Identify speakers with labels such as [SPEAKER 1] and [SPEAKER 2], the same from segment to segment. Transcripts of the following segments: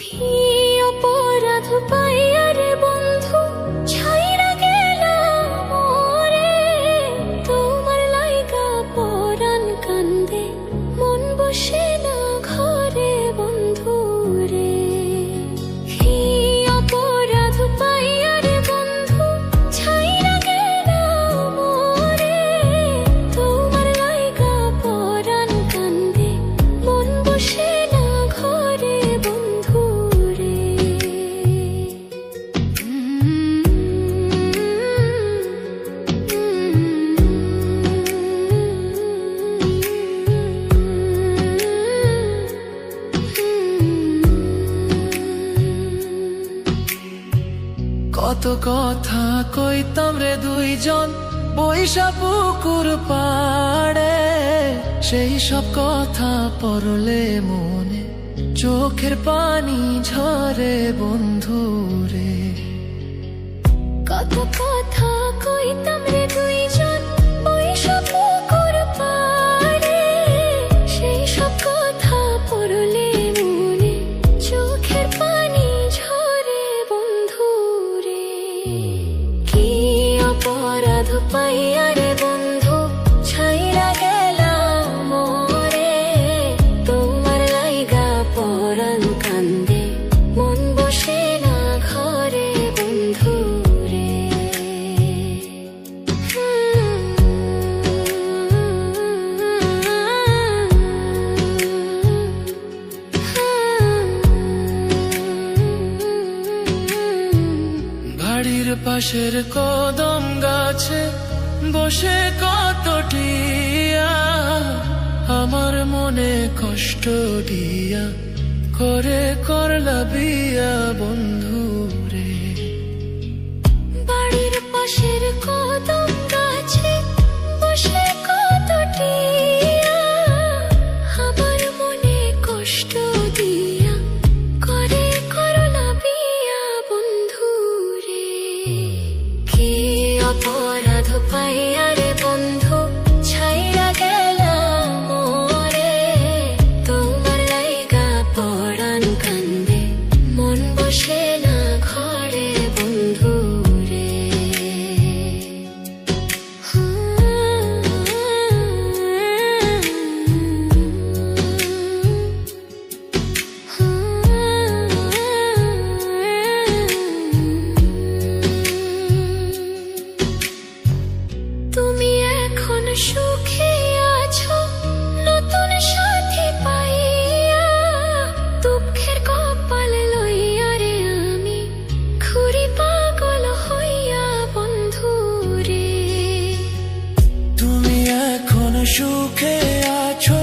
[SPEAKER 1] কি অপরাধ পাইয়া রে বন্ধু ছাইরা গেলাম মোরে, তোমার লাইগা পরাণ কান্দে মন বসে না ঘরে বন্ধু রে। কি অপরাধ পাইয়া রে বন্ধু ছাইরা গেলাম মোরে, তোমার লাইগা পরাণ কান্দে মন বসে না ঘরে বন্ধু রে।
[SPEAKER 2] কত কথা কইতাম রে দুইজন বৈশা পুকুর পাড়ে, সেই সব কথা পড়লে মনে চোখের পানি ঝরে বন্ধু রে।
[SPEAKER 1] কত কথা কইতাম রে দুইজন বৈশা পুকুর পাড়ে, সেই সব কথা পড়লে মনে চোখের পানি ঝরে বন্ধু রে। কি অপরাধ পাইয়া রে বন্ধু ছাইরা গেলাম মোরে, তোমার লাইগা পরাণ কান্দে মন বসে না ঘরে বন্ধু রে।
[SPEAKER 2] বাড়ির পাশের কদম গাছে বসে কত টিয়া, আমার মনে কষ্ট দিয়া করে করলা বিয়া বন্ধু রে।
[SPEAKER 1] বাড়ির পাশের কদম গাছে বসে কত টিয়া, আমার মনে কষ্ট দিয়া করে করলা বিয়া বন্ধু রে। কি অপরাধ পাইয়া রে বন্ধু ছাইরা গেলাম মোরে, তোমার লাইগা পরাণ কান্দে মন বসে না ঘরে বন্ধু রে। তুমি এখন সুখে আছো নতুন সাথী পাইয়া, দুঃখের কপাল লইয়া রে আমি ঘুরি পাগল হইয়া বন্ধু রে।
[SPEAKER 2] তুমি এখন সুখে আছো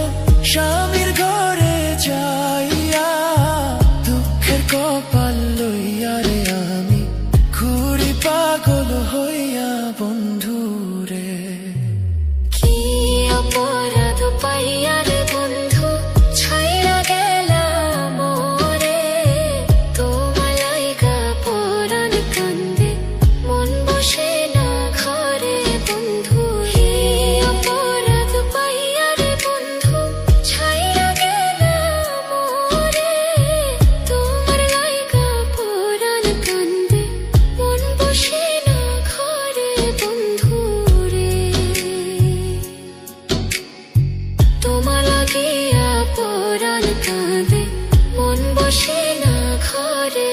[SPEAKER 2] স্বামীর ঘরে যাইয়া, দুঃখের কপাল লইয়া রে আমি ঘুরি পাগল হইয়া বন্ধু রে।
[SPEAKER 1] কি অপরাধ পাইয়া রে বন্ধু ছাইরা গেলাম মোরে, তোমার লাইগা পরাণ কান্দে মন বসে না ঘরে বন্ধু রে। অপরাধ পাইয়া রে বন্ধু ছাইরা গেলাম মোরে, তোমার লাইগা পরাণ কান্দে মন বসে না ঘরে বন্ধু রে। তোমার লাগিয়া পরাণ কাঁদে মন বসে না ঘরে।